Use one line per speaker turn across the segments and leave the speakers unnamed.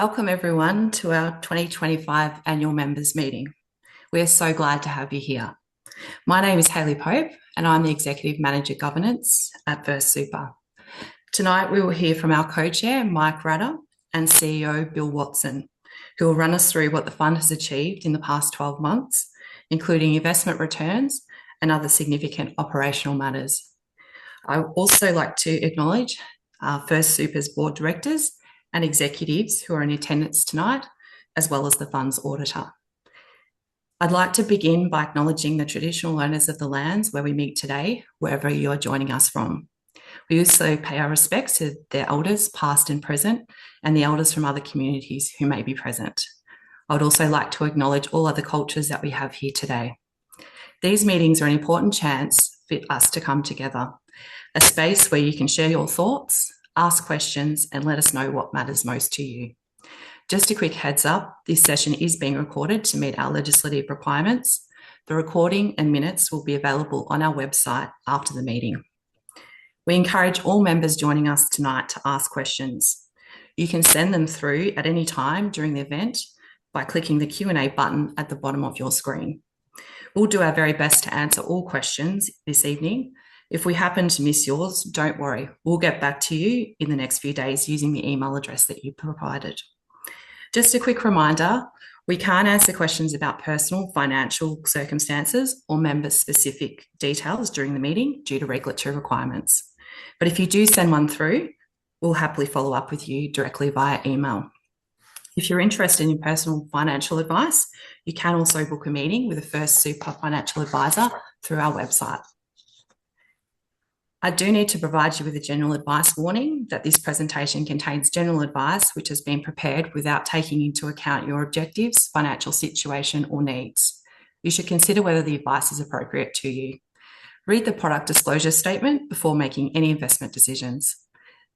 Welcome everyone to our 2025 annual members meeting. We are so glad to have you here. My name is Hayley Pope and I'm the Executive Manager Governance at First Super. Tonight we will hear from our co-chair Mike Ratter and CEO Bill Watson, who will run us through what the fund has achieved in the past 12 months, including investment returns and other significant operational matters. I would also like to acknowledge First Super's board directors and executives who are in attendance tonight, as well as the fund's auditor. I'd like to begin by acknowledging the traditional owners of the lands where we meet today, wherever you are joining us from. We also pay our respects to their elders, past and present, and the elders from other communities who may be present. I would also like to acknowledge all other cultures that we have here today. These meetings are an important chance for us to come together, a space where you can share your thoughts, ask questions, and let us know what matters most to you. Just a quick heads up, this session is being recorded to meet our legislative requirements. The recording and minutes will be available on our website after the meeting. We encourage all members joining us tonight to ask questions. You can send them through at any time during the event by clicking the Q&A button at the bottom of your screen. We'll do our very best to answer all questions this evening. If we happen to miss yours, don't worry. We'll get back to you in the next few days using the email address that you provided. Just a quick reminder, we can't answer questions about personal financial circumstances or member-specific details during the meeting due to regulatory requirements. But if you do send one through, we'll happily follow up with you directly via email. If you're interested in personal financial advice, you can also book a meeting with a First Super financial advisor through our website. I do need to provide you with a general advice warning that this presentation contains general advice which has been prepared without taking into account your objectives, financial situation, or needs. You should consider whether the advice is appropriate to you. Read the product disclosure statement before making any investment decisions.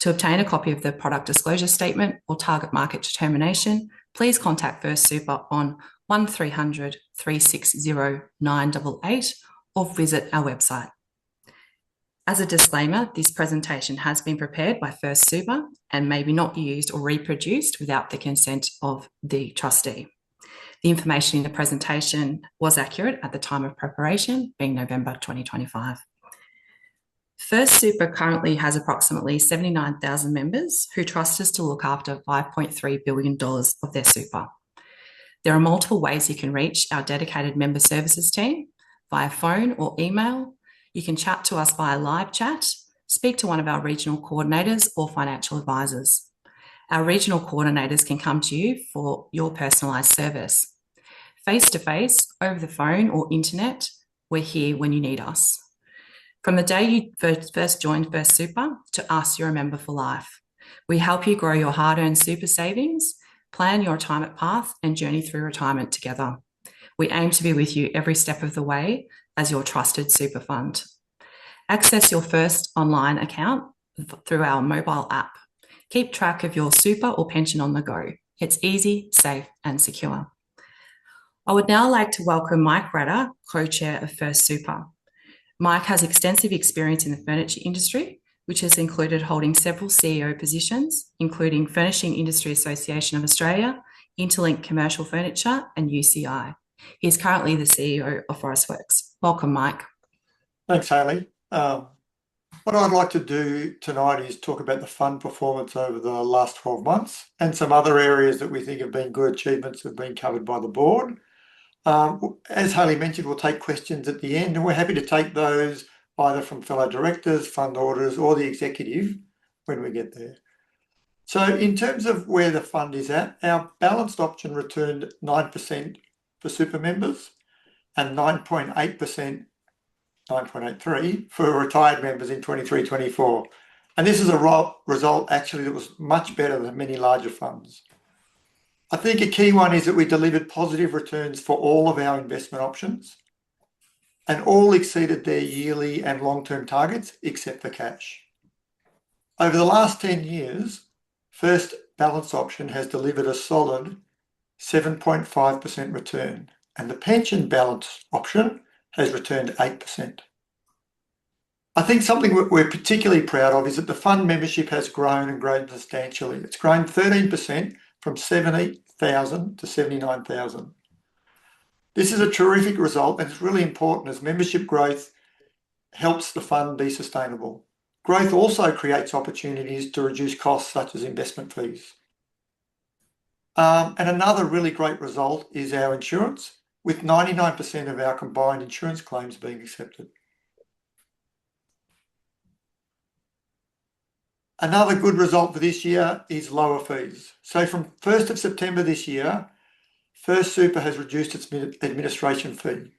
To obtain a copy of the product disclosure statement or target market determination, please contact First Super on 1300 360 988 or visit our website. As a disclaimer, this presentation has been prepared by First Super and may not be used or reproduced without the consent of the trustee. The information in the presentation was accurate at the time of preparation, being November 2025. First Super currently has approximately 79,000 members who trust us to look after $5.3 billion of their super. There are multiple ways you can reach our dedicated member services team, via phone or email. You can chat to us via live chat, speak to one of our regional coordinators or financial advisors. Our regional coordinators can come to you for your personalised service. Face-to-face, over the phone or internet, we're here when you need us. From the day you first joined First Super to us, you're a member for life. We help you grow your hard-earned super savings, plan your retirement path, and journey through retirement together. We aim to be with you every step of the way as your trusted super fund. Access your first online account through our mobile app. Keep track of your super or pension on the go. It's easy, safe, and secure. I would now like to welcome Mike Ratter, co-chair of First Super. Mike has extensive experience in the furniture industry, which has included holding several CEO positions, including Furnishing Industry Association of Australia, Interlink Commercial Furniture, and UCI. He is currently the CEO of Forestworks. Welcome, Mike.
Thanks, Hayley. What I'd like to do tonight is talk about the fund performance over the last 12 months and some other areas that we think have been good achievements that have been covered by the board. As Hayley mentioned, we'll take questions at the end, and we're happy to take those either from fellow directors, fund auditors, or the executive when we get there. So in terms of where the fund is at, our balanced option returned 9% for super members and 9.8%, 9.83 for retired members in 23-24. And this is a result actually that was much better than many larger funds. I think a key one is that we delivered positive returns for all of our investment options and all exceeded their yearly and long-term targets except for cash. Over the last 10 years, First Balanced Option has delivered a solid 7.5% return, and the Pension Balanced Option has returned 8%. I think something we're particularly proud of is that the fund membership has grown and grown substantially. It's grown 13% from 70,000 to 79,000. This is a terrific result, and it's really important as membership growth helps the fund be sustainable. Growth also creates opportunities to reduce costs such as investment fees. And another really great result is our insurance, with 99% of our combined insurance claims being accepted. Another good result for this year is lower fees. So from 1st of September this year, First Super has reduced its administration fee.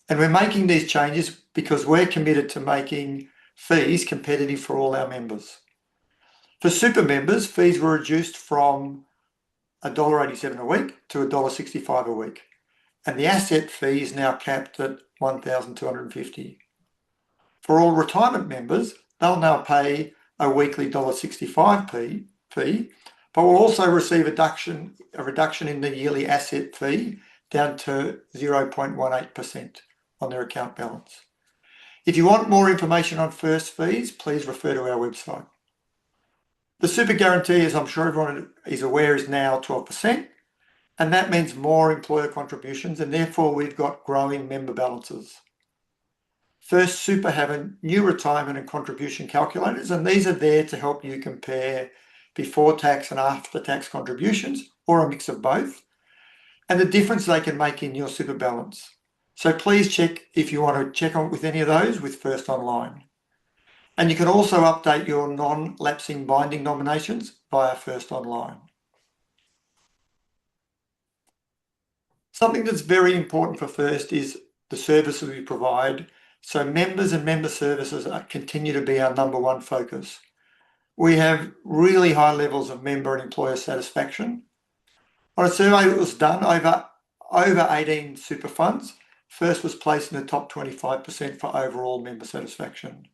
And we're making these changes because we're committed to making fees competitive for all our members. For super members, fees were reduced from $1.87 a week to $1.65 a week. And the asset fee is now capped at $1,250. For all retirement members, they'll now pay a weekly $1.65 fee, but will also receive a reduction in the yearly asset fee down to 0.18% on their account balance. If you want more information on first fees, please refer to our website. The super guarantee, as I'm sure everyone is aware, is now 12%, and that means more employer contributions, and therefore we've got growing member balances. First Super have a new retirement and contribution calculators, and these are there to help you compare before tax and after tax contributions, or a mix of both, and the difference they can make in your super balance. So please check if you want to check on with any of those with First Online. And you can also update your non-lapsing binding nominations via First Online. Something that's very important for First is the services we provide. So members and member services continue to be our number one focus. We have really high levels of member and employer satisfaction. On a survey that was done over 18 super funds, First was placed in the top 25% for overall member satisfaction.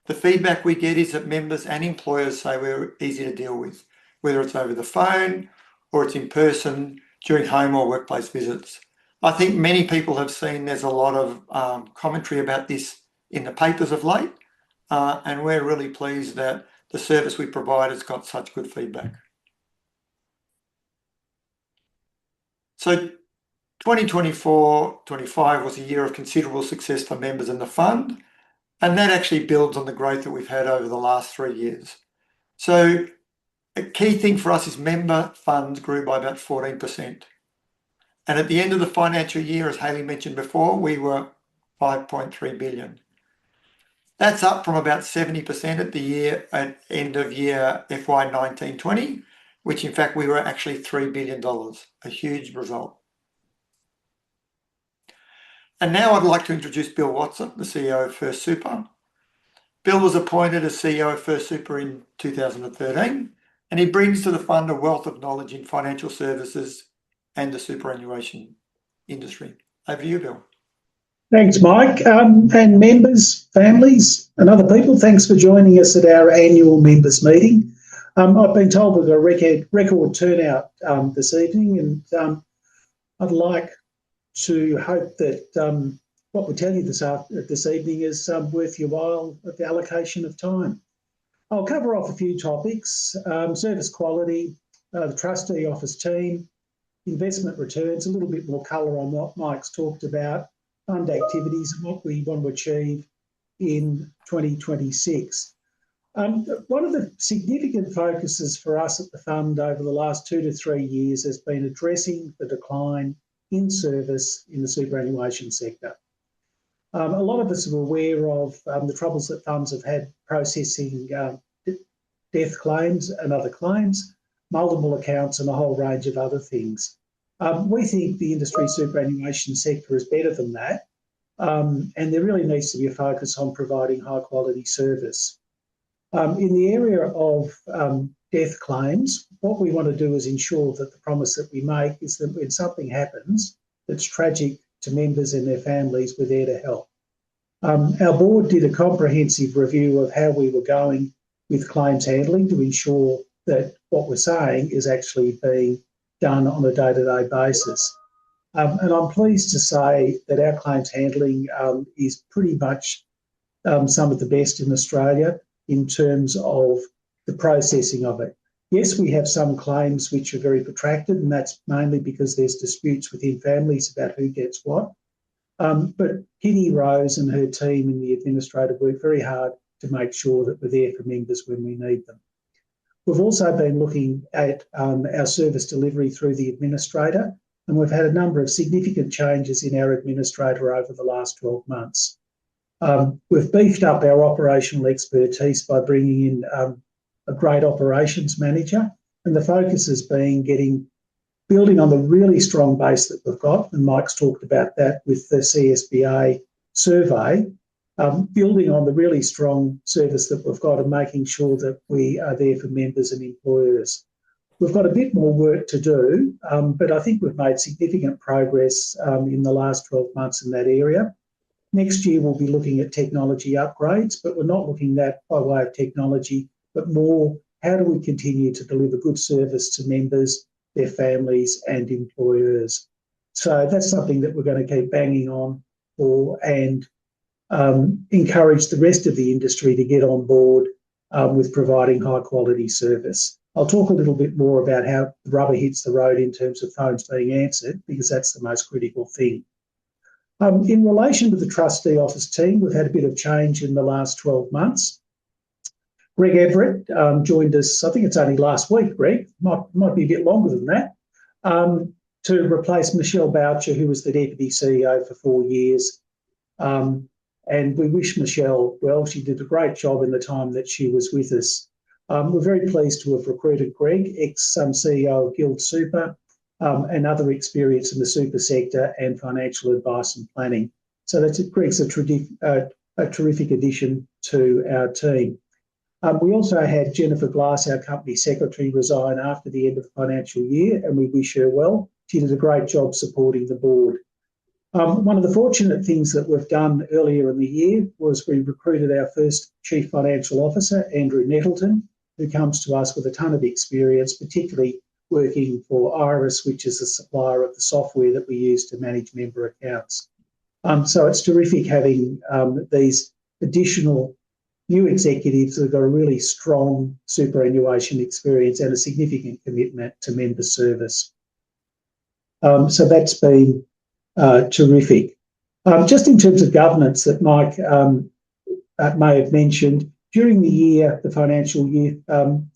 The feedback we get is that members and employers say we're easy to deal with, whether it's over the phone or it's in person during home or workplace visits. I think many people have seen there's a lot of commentary about this in the papers of late, and we're really pleased that the service we provide has got such good feedback. So 2024-25 was a year of considerable success for members in the fund, and that actually builds on the growth that we've had over the last 3 years. So a key thing for us is member funds grew by about 14%. And at the end of the financial year, as Hayley mentioned before, we were 5.3 billion. That's up from about 70% at end of year FY 19-20, which in fact we were actually $3 billion, a huge result. And now I'd like to introduce Bill Watson, the CEO of First Super. Bill was appointed as CEO of First Super in 2013, and he brings to the fund a wealth of knowledge in financial services and the superannuation industry. Over to you, Bill.
Thanks, Mike. And members, families, and other people, thanks for joining us at our annual members meeting. I've been told we've got a record turnout this evening, and I'd like to hope that what we tell you this evening is worth your while of the allocation of time. I'll cover off a few topics: service quality, the trustee office team, investment returns, a little bit more colour on what Mike's talked about, fund activities and what we want to achieve in 2026. One of the significant focuses for us at the fund over the last 2 to 3 years has been addressing the decline in service in the superannuation sector. A lot of us are aware of the troubles that funds have had processing death claims and other claims, multiple accounts and a whole range of other things. We think the industry superannuation sector is better than that, and there really needs to be a focus on providing high quality service. In the area of death claims, what we want to do is ensure that the promise that we make is that when something happens that's tragic to members and their families, we're there to help. Our board did a comprehensive review of how we were going with claims handling to ensure that what we're saying is actually being done on a day-to-day basis. And I'm pleased to say that our claims handling is pretty much some of the best in Australia in terms of the processing of it. Yes, we have some claims which are very protracted, and that's mainly because there's disputes within families about who gets what. But Kitty Rose and her team in the administrative work very hard to make sure that we're there for members when we need them. We've also been looking at our service delivery through the administrator, and we've had a number of significant changes in our administrator over the last 12 months. We've beefed up our operational expertise by bringing in a great operations manager, and the focus has been building on the really strong base that we've got, and Mike's talked about that with the CSBA survey, building on the really strong service that we've got and making sure that we are there for members and employers. We've got a bit more work to do, but I think we've made significant progress in the last 12 months in that area. Next year, we'll be looking at technology upgrades, but we're not looking at that by way of technology, but more how do we continue to deliver good service to members, their families and employers. So that's something that we're going to keep banging on for and encourage the rest of the industry to get on board with providing high quality service. I'll talk a little bit more about how the rubber hits the road in terms of phones being answered, because that's the most critical thing. In relation to the trustee office team, we've had a bit of change in the last 12 months. Greg Everett joined us, I think it's only last week, Greg, might be a bit longer than that, to replace Michelle Boucher, who was the Deputy CEO for 4 years. And we wish Michelle well. She did a great job in the time that she was with us. We're very pleased to have recruited Greg, ex-CEO of Guild Super, and other experience in the super sector and financial advice and planning. So Greg's a terrific addition to our team. We also had Jennifer Glass, our company secretary, resign after the end of the financial year, and we wish her well. She did a great job supporting the board. One of the fortunate things that we've done earlier in the year was we recruited our first Chief Financial Officer, Andrew Nettleton, who comes to us with a ton of experience, particularly working for Iris, which is a supplier of the software that we use to manage member accounts. So it's terrific having these additional new executives that have got a really strong superannuation experience and a significant commitment to member service. So that's been terrific. Just in terms of governance that Mike may have mentioned, during the year, the financial year,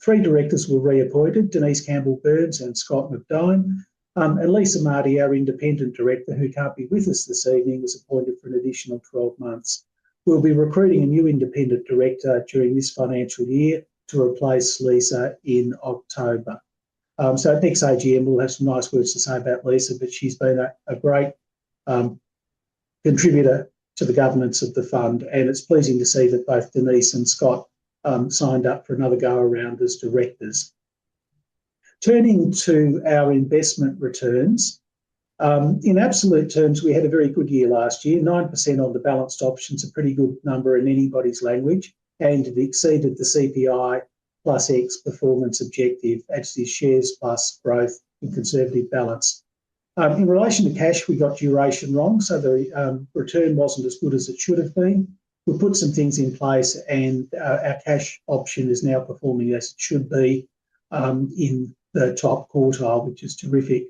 3 directors were reappointed, Denise Campbell-Burns and Scott McDine, and Lisa Marty, our independent director, who can't be with us this evening, was appointed for an additional 12 months. We'll be recruiting a new independent director during this financial year to replace Lisa in October. So at next AGM, we'll have some nice words to say about Lisa, but she's been a great contributor to the governance of the fund, and it's pleasing to see that both Denise and Scott signed up for another go around as directors. Turning to our investment returns, in absolute terms, we had a very good year last year. 9% on the balanced options, a pretty good number in anybody's language, and it exceeded the CPI plus X performance objective, actually shares plus growth in conservative balance. In relation to cash, we got duration wrong, so the return wasn't as good as it should have been. We put some things in place, and our cash option is now performing as it should be in the top quartile, which is terrific.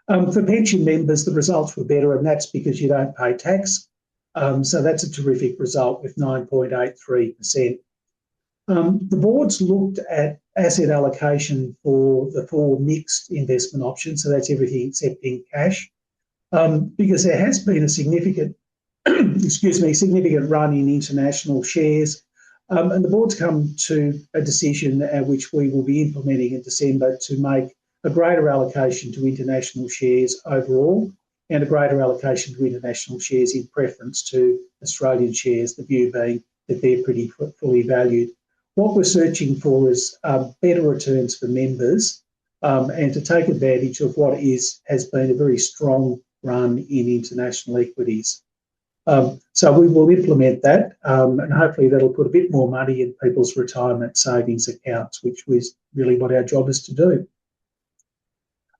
For pension members, the results were better, and that's because you don't pay tax. So that's a terrific result with 9.83%. The board's looked at asset allocation for the 4 mixed investment options, so that's everything excepting cash, because there has been a significant, significant run in international shares, and the board's come to a decision which we will be implementing in December to make a greater allocation to international shares overall and a greater allocation to international shares in preference to Australian shares, the view being that they're pretty fully valued. What we're searching for is better returns for members and to take advantage of what has been a very strong run in international equities. So we will implement that, and hopefully that'll put a bit more money in people's retirement savings accounts, which was really what our job is to do.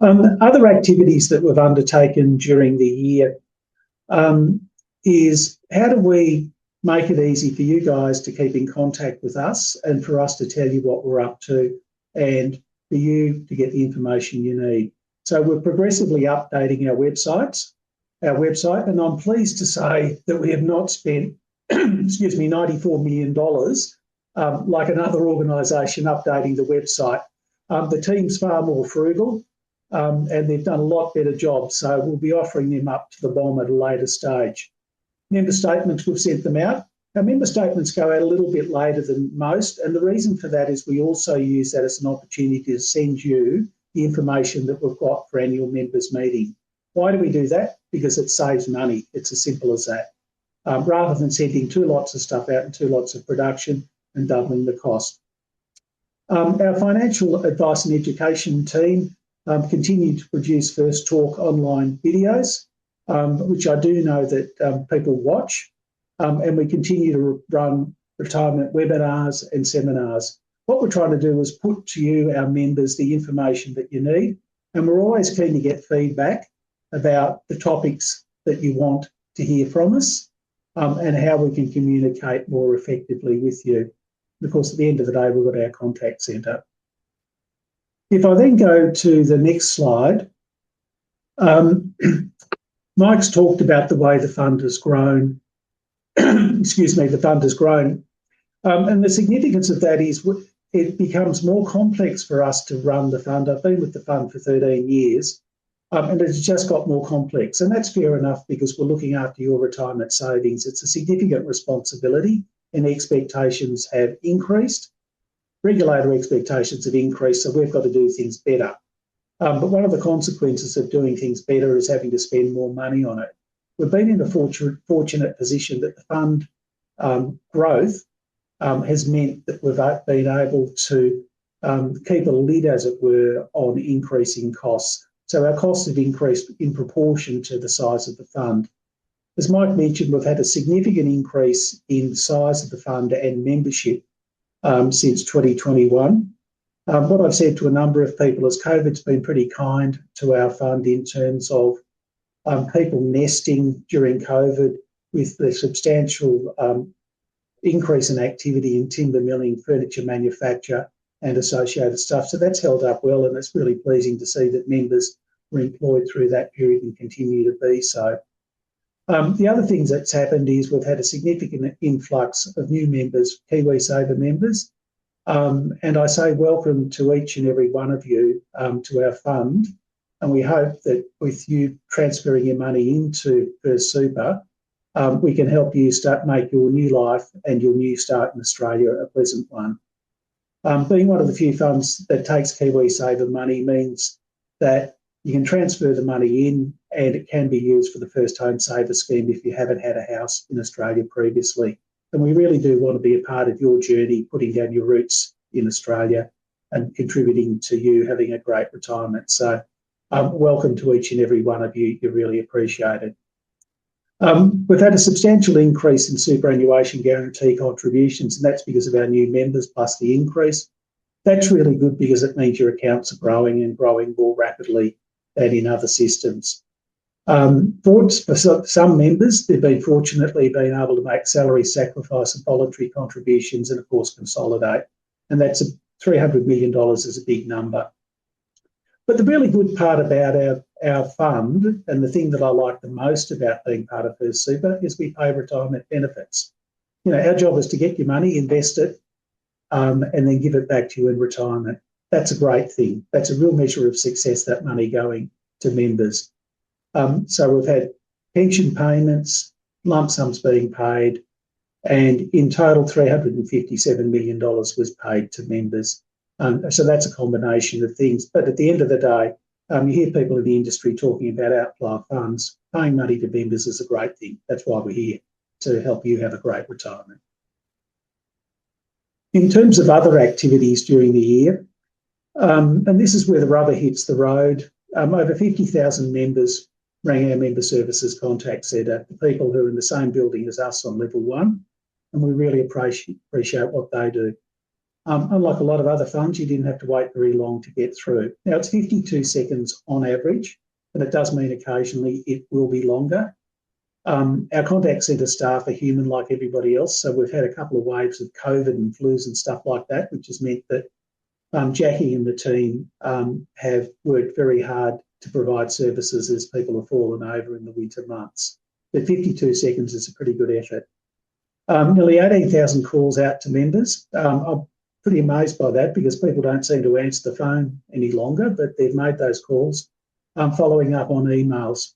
Other activities that we've undertaken during the year is how do we make it easy for you guys to keep in contact with us and for us to tell you what we're up to, and for you to get the information you need. So we're progressively updating our website, and I'm pleased to say that we have not spent, excuse me, $94 million like another organisation updating the website. The team's far more frugal, and they've done a lot better job. So we'll be offering them up to the BOM at a later stage. Member statements, we've sent them out. Our member statements go out a little bit later than most, and the reason for that is we also use that as an opportunity to send you the information that we've got for annual members meeting. Why do we do that? Because it saves money. It's as simple as that. Rather than sending 2 lots of stuff out and 2 lots of production and doubling the cost. Our financial advice and education team continue to produce First Talk online videos, which I do know that people watch, and we continue to run retirement webinars and seminars. What we're trying to do is put to you, our members, the information that you need, and we're always keen to get feedback about the topics that you want to hear from us, and how we can communicate more effectively with you. Of course, at the end of the day, we've got our contact centre. If I then go to the next slide, Mike's talked about the way the fund has grown. Excuse me, the fund has grown. And the significance of that is it becomes more complex for us to run the fund. I've been with the fund for 13 years, and it's just got more complex. And that's fair enough because we're looking after your retirement savings. It's a significant responsibility, and expectations have increased. Regulator expectations have increased, so we've got to do things better. But one of the consequences of doing things better is having to spend more money on it. We've been in a fortunate position that the fund growth has meant that we've been able to keep a lid, as it were, on increasing costs. So our costs have increased in proportion to the size of the fund. As Mike mentioned, we've had a significant increase in the size of the fund and membership since 2021. What I've said to a number of people is COVID's been pretty kind to our fund in terms of people nesting during COVID with the substantial increase in activity in timber milling, furniture manufacture and associated stuff. So that's held up well, and it's really pleasing to see that members were employed through that period and continue to be so. The other things that's happened is we've had a significant influx of new members, KiwiSaver members, and I say welcome to each and every one of you to our fund, and we hope that with you transferring your money into First Super, we can help you make your new life and your new start in Australia a pleasant one. Being one of the few funds that takes KiwiSaver money means that you can transfer the money in and it can be used for the First Home Saver scheme if you haven't had a house in Australia previously. And we really do want to be a part of your journey, putting down your roots in Australia and contributing to you having a great retirement. So welcome to each and every one of you. You're really appreciated. We've had a substantial increase in superannuation guarantee contributions, and that's because of our new members plus the increase. That's really good because it means your accounts are growing and growing more rapidly than in other systems. For some members, they've fortunately been able to make salary sacrifice and voluntary contributions and, of course, consolidate. And that's $300 million is a big number. But the really good part about our fund, and the thing that I like the most about being part of First Super, is we pay retirement benefits. You know, our job is to get your money, invest it, and then give it back to you in retirement. That's a great thing. That's a real measure of success, that money going to members. So we've had pension payments, lump sums being paid, and in total $357 million was paid to members. So that's a combination of things. But at the end of the day, you hear people in the industry talking about outflow funds. Paying money to members is a great thing. That's why we're here, to help you have a great retirement. In terms of other activities during the year, and this is where the rubber hits the road, over 50,000 members rang our member services contact centre, the people who are in the same building as us on level 1, and we really appreciate what they do. Unlike a lot of other funds, you didn't have to wait very long to get through. Now, it's 52 seconds on average, and it does mean occasionally it will be longer. Our contact centre staff are human like everybody else, so we've had a couple of waves of COVID and flus and stuff like that, which has meant that Jackie and the team have worked very hard to provide services as people have fallen over in the winter months. But 52 seconds is a pretty good effort. Nearly 18,000 calls out to members. I'm pretty amazed by that because people don't seem to answer the phone any longer, but they've made those calls, following up on emails.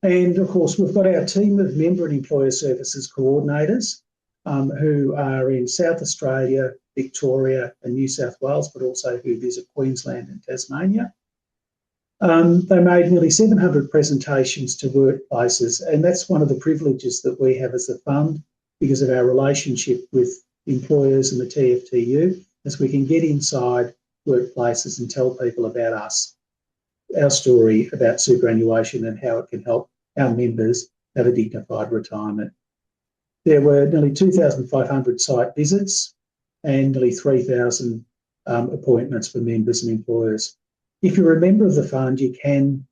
And of course, we've got our team of member and employer services coordinators who are in South Australia, Victoria and New South Wales, but also who visit Queensland and Tasmania. They made nearly 700 presentations to workplaces, and that's one of the privileges that we have as a fund because of our relationship with employers and the TFTU, as we can get inside workplaces and tell people about us, our story about superannuation and how it can help our members have a dignified retirement. There were nearly 2,500 site visits and nearly 3,000 appointments for members and employers. If you're a member of the fund, you can,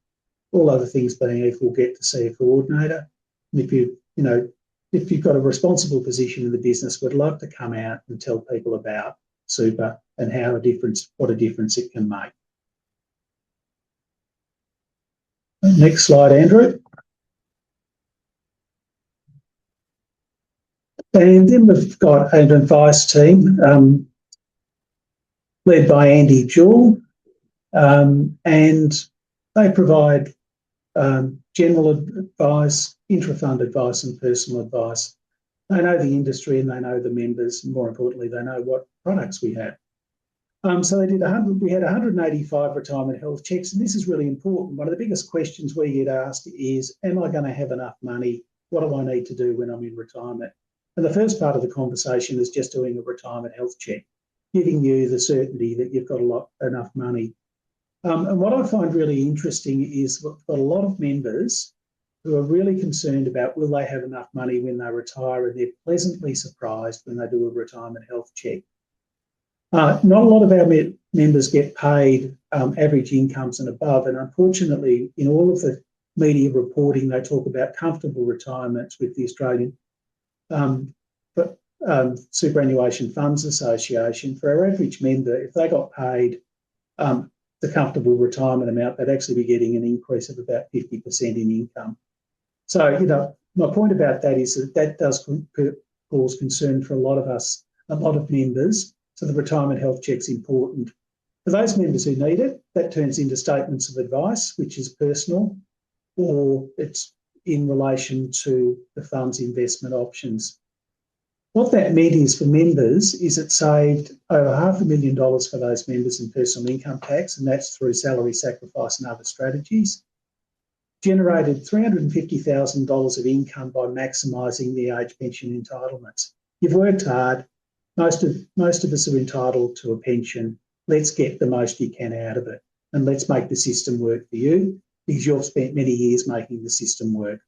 all other things being equal, get to see a coordinator. And if you've got a responsible position in the business, we'd love to come out and tell people about super and what a difference it can make. Next slide, Andrew. And then we've got an advice team led by Andy Jewell, and they provide general advice, intra-fund advice and personal advice. They know the industry and they know the members, and more importantly, they know what products we have. So we had 185 retirement health checks, and this is really important. One of the biggest questions we get asked is, am I going to have enough money? What do I need to do when I'm in retirement? And the first part of the conversation is just doing a retirement health check, giving you the certainty that you've got enough money. And what I find really interesting is we've got a lot of members who are really concerned about will they have enough money when they retire, and they're pleasantly surprised when they do a retirement health check. Not a lot of our members get paid average incomes and above, and unfortunately in all of the media reporting they talk about comfortable retirements with the Australian Superannuation Funds Association. For our average member, if they got paid the comfortable retirement amount, they'd actually be getting an increase of about 50% in income. So, my point about that is that does cause concern for a lot of us, a lot of members. So the retirement health check's important. For those members who need it, that turns into statements of advice, which is personal, or it's in relation to the fund's investment options. What that meant is for members is it saved over $500,000 for those members in personal income tax, and that's through salary sacrifice and other strategies. Generated $350,000 of income by maximising the age pension entitlements. You've worked hard. Most of us are entitled to a pension. Let's get the most you can out of it, and let's make the system work for you because you've spent many years making the system work.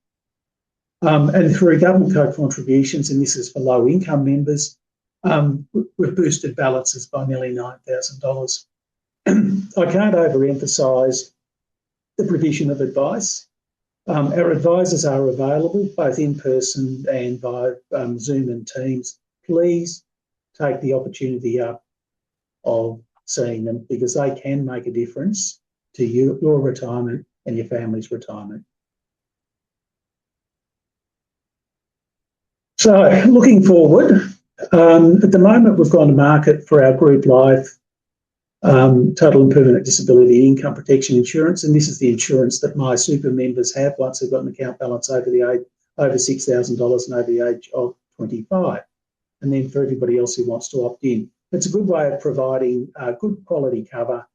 And through government co-contributions, and this is for low-income members, we've boosted balances by nearly $9,000. I can't overemphasise the provision of advice. Our advisors are available both in person and via Zoom and Teams. Please take the opportunity up of seeing them because they can make a difference to your retirement and your family's retirement. So looking forward, at the moment we've gone to market for our group life total and permanent disability income protection insurance, and this is the insurance that my super members have once they've got an account balance over $6,000 and over the age of 25. And then for everybody else who wants to opt in. It's a good way of providing good quality cover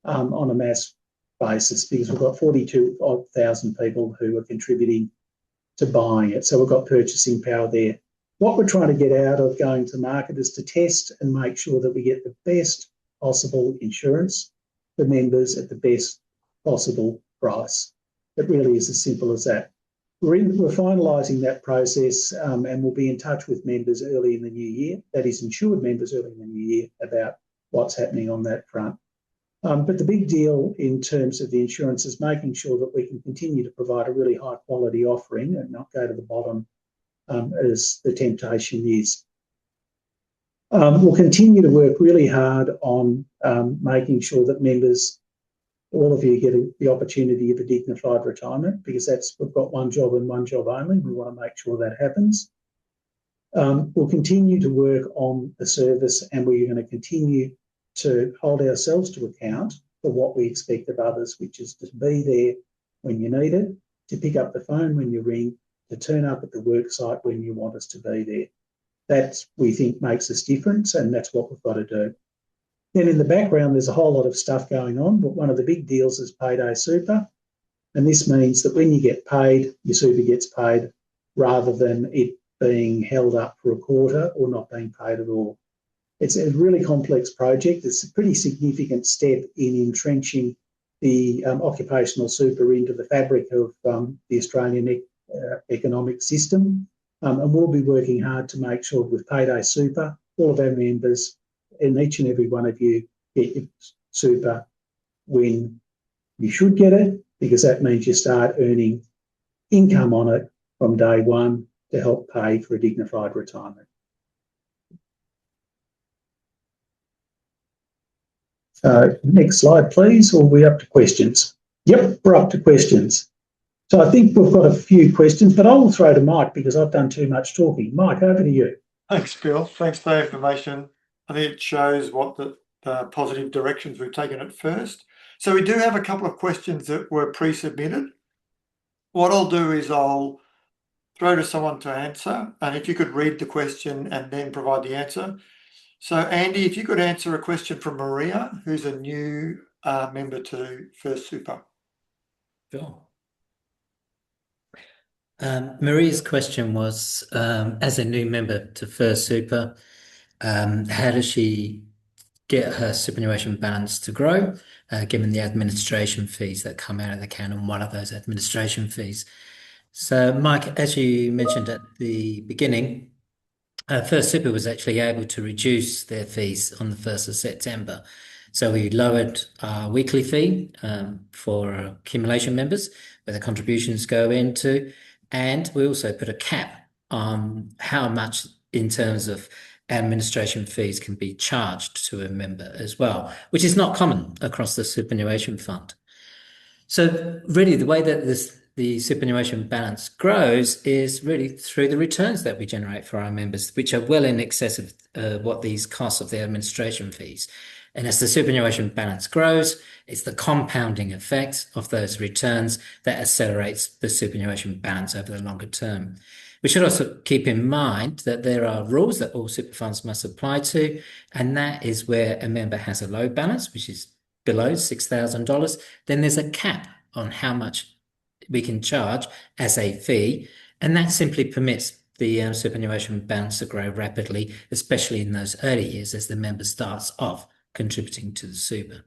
on a mass basis because we've got 42,000 people who are contributing to buying it. So we've got purchasing power there. What we're trying to get out of going to market is to test and make sure that we get the best possible insurance for members at the best possible price. It really is as simple as that. We're finalising that process and we'll be in touch with members early in the new year, that is insured members early in the new year, about what's happening on that front. But the big deal in terms of the insurance is making sure that we can continue to provide a really high quality offering and not go to the bottom as the temptation is. We'll continue to work really hard on making sure that members, all of you, get the opportunity of a dignified retirement, because we've got one job and one job only. We want to make sure that happens. We'll continue to work on the service, and we're going to continue to hold ourselves to account for what we expect of others, which is to be there when you need it, to pick up the phone when you ring, to turn up at the work site when you want us to be there. That, we think, makes us different, and that's what we've got to do. Then in the background, there's a whole lot of stuff going on, but one of the big deals is payday super. And this means that when you get paid, your super gets paid rather than it being held up for a quarter or not being paid at all. It's a really complex project. It's a pretty significant step in entrenching the occupational super into the fabric of the Australian economic system. And we'll be working hard to make sure with payday super, all of our members and each and every one of you get your super when you should get it, because that means you start earning income on it from day one to help pay for a dignified retirement. Next slide, please, or we're up to questions. Yep, we're up to questions. So I think we've got a few questions, but I will throw to Mike because I've done too much talking. Mike, over to you.
Thanks, Bill. Thanks for the information. I think it shows what the positive directions we've taken at first. So we do have a couple of questions that were pre-submitted. What I'll do is I'll throw to someone to answer, and if you could read the question and then provide the answer. So Andy, if you could answer a question from Maria, who's a new member to First Super.
Sure. Maria's question was, as a new member to First Super, how does she get her superannuation balance to grow, given the administration fees that come out of the account, and what are those administration fees? So, Mike, as you mentioned at the beginning, First Super was actually able to reduce their fees on the 1st of September. So we lowered our weekly fee for accumulation members, where the contributions go into, and we also put a cap on how much in terms of administration fees can be charged to a member as well, which is not common across the superannuation fund. So really the way that the superannuation balance grows is really through the returns that we generate for our members, which are well in excess of what these costs of the administration fees. And as the superannuation balance grows, it's the compounding effect of those returns that accelerates the superannuation balance over the longer term. We should also keep in mind that there are rules that all super funds must apply to, and that is where a member has a low balance, which is below $6,000, then there's a cap on how much we can charge as a fee, and that simply permits the superannuation balance to grow rapidly, especially in those early years as the member starts off contributing to the super.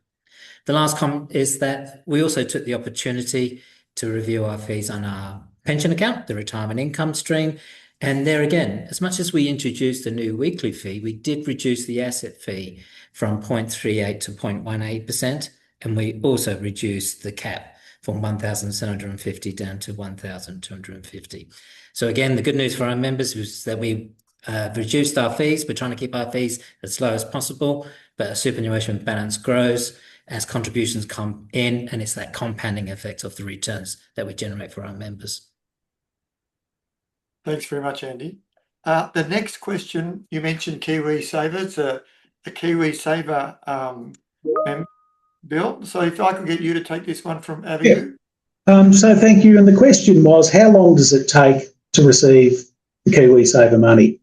The last comment is that we also took the opportunity to review our fees on our pension account, the retirement income stream. And there again, as much as we introduced a new weekly fee, we did reduce the asset fee from 0.38 to 0.18%. And we also reduced the cap from 1,750 down to 1,250. So again, the good news for our members is that we reduced our fees. We're trying to keep our fees as low as possible, but our superannuation balance grows as contributions come in, and it's that compounding effect of the returns that we generate for our members.
Thanks very much, Andy. The next question, you mentioned KiwiSaver. It's a KiwiSaver Bill. So if I could get you to take this one from Avenue.
Yeah. So thank you. And the question was, how long does it take to receive the KiwiSaver money?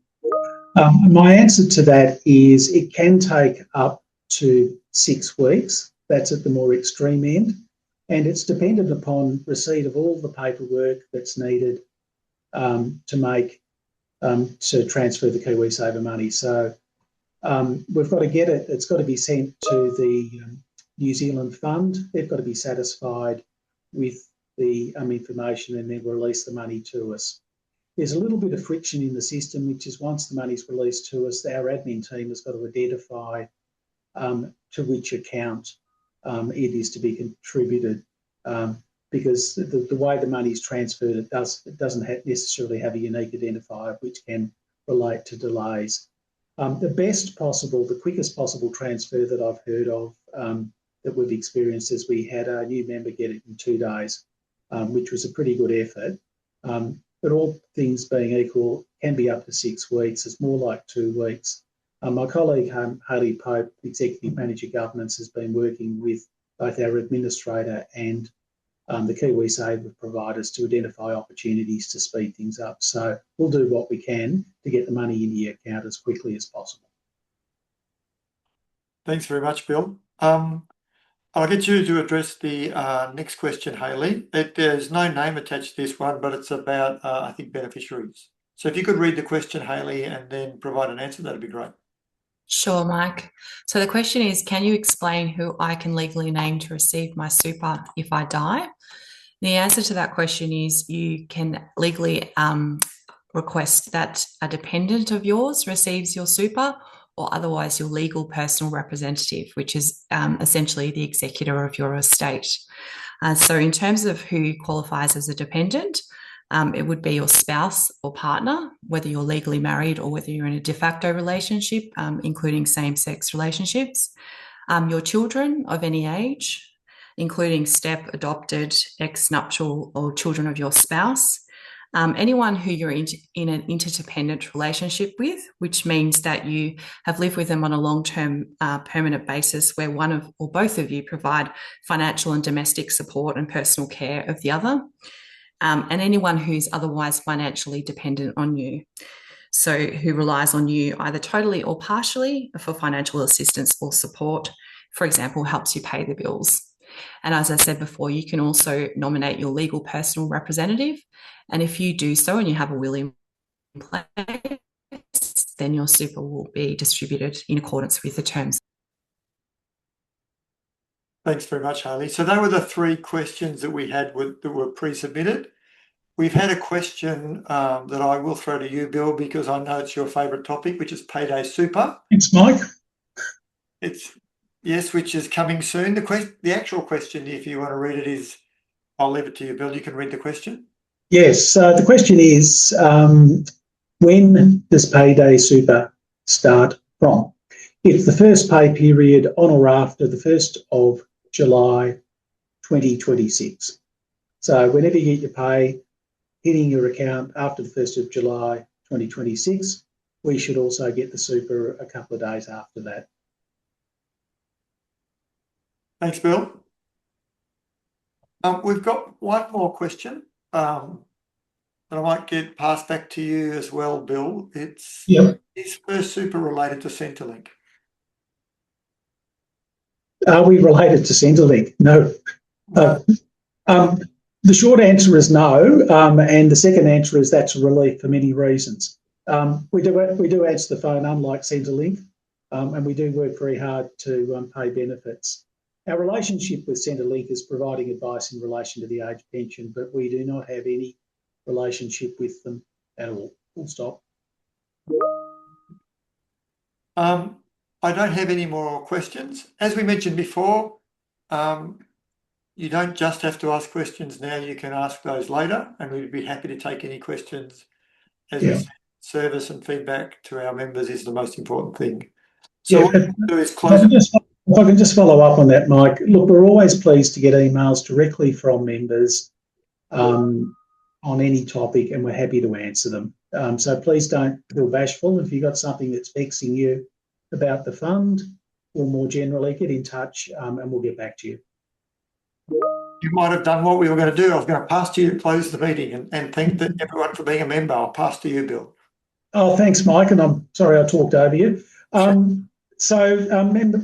My answer to that is it can take up to 6 weeks. That's at the more extreme end. And it's dependent upon receipt of all the paperwork that's needed to transfer the KiwiSaver money. So we've got to get it. It's got to be sent to the New Zealand Fund. They've got to be satisfied with the information and then release the money to us. There's a little bit of friction in the system, which is once the money's released to us, our admin team has got to identify to which account it is to be contributed, because the way the money's transferred, it doesn't necessarily have a unique identifier, which can relate to delays. The best possible, the quickest possible transfer that I've heard of that we've experienced is we had a new member get it in 2 days, which was a pretty good effort. But all things being equal, can be up to 6 weeks. It's more like 2 weeks. My colleague, Hayley Pope, Executive Manager Governance, has been working with both our administrator and the KiwiSaver providers to identify opportunities to speed things up. So we'll do what we can to get the money into your account as quickly as possible.
Thanks very much, Bill. I'll get you to address the next question, Hayley. There's no name attached to this one, but it's about, I think, beneficiaries. So if you could read the question, Hayley, and then provide an answer, that'd be great.
Sure, Mike. So the question is, can you explain who I can legally name to receive my super if I die? The answer to that question is you can legally request that a dependent of yours receives your super, or otherwise your legal personal representative, which is essentially the executor of your estate. So in terms of who qualifies as a dependent, it would be your spouse or partner, whether you're legally married or whether you're in a de facto relationship, including same-sex relationships, your children of any age, including step, adopted, ex-nuptial, or children of your spouse, anyone who you're in an interdependent relationship with, which means that you have lived with them on a long-term permanent basis where one of or both of you provide financial and domestic support and personal care of the other, and anyone who's otherwise financially dependent on you. So who relies on you either totally or partially for financial assistance or support, for example, helps you pay the bills. And as I said before, you can also nominate your legal personal representative. And if you do so and you have a will in place, then your super will be distributed in accordance with the terms.
Thanks very much, Hayley. So they were the 3 questions that we had that were pre-submitted. We've had a question that I will throw to you, Bill, because I know it's your favourite topic, which is payday super.
Thanks, Mike.
Yes, which is coming soon. The actual question, if you want to read it, is, I'll leave it to you, Bill. You can read the question.
Yes, the question is, when does payday super start from? If the first pay period on or after the 1st of July 2026. So whenever you get your pay hitting your account after the 1st of July 2026, we should also get the super a couple of days after that.
Thanks, Bill. We've got one more question that I might get passed back to you as well, Bill. Is First Super related to Centrelink?
Are we related to Centrelink? No. The short answer is no, and the second answer is that's a relief for many reasons. We do answer the phone, unlike Centrelink, and we do work very hard to pay benefits. Our relationship with Centrelink is providing advice in relation to the age pension, but we do not have any relationship with them at all. Full stop.
I don't have any more questions. As we mentioned before, you don't just have to ask questions now, you can ask those later, and we'd be happy to take any questions. As we said, service and feedback to our members is the most important thing. So what we'll do is close.
If I can just follow up on that, Mike. Look, we're always pleased to get emails directly from members on any topic, and we're happy to answer them. So please don't feel bashful. If you've got something that's vexing you about the fund or more generally, get in touch and we'll get back to you.
You might have done what we were going to do. I was going to pass to you to close the meeting and thank everyone for being a member. I'll pass to you, Bill.
Oh, thanks, Mike, and I'm sorry I talked over you.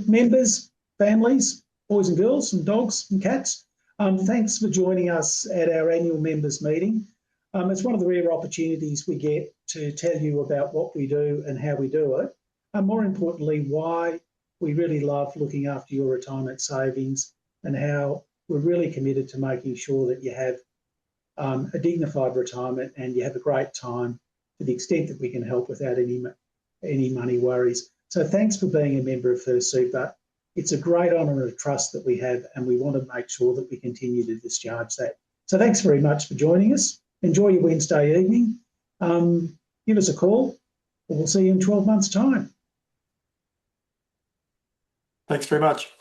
Members, families, boys and girls and dogs and cats, thanks for joining us at our annual members meeting. It's one of the rare opportunities we get to tell you about what we do and how we do it, and more importantly, why we really love looking after your retirement savings and how we're really committed to making sure that you have a dignified retirement and you have a great time to the extent that we can help without any money worries. So thanks for being a member of First Super. It's a great honour and a trust that we have, and we want to make sure that we continue to discharge that. So thanks very much for joining us. Enjoy your Wednesday evening. Give us a call, or we'll see you in 12 months' time.
Thanks very much.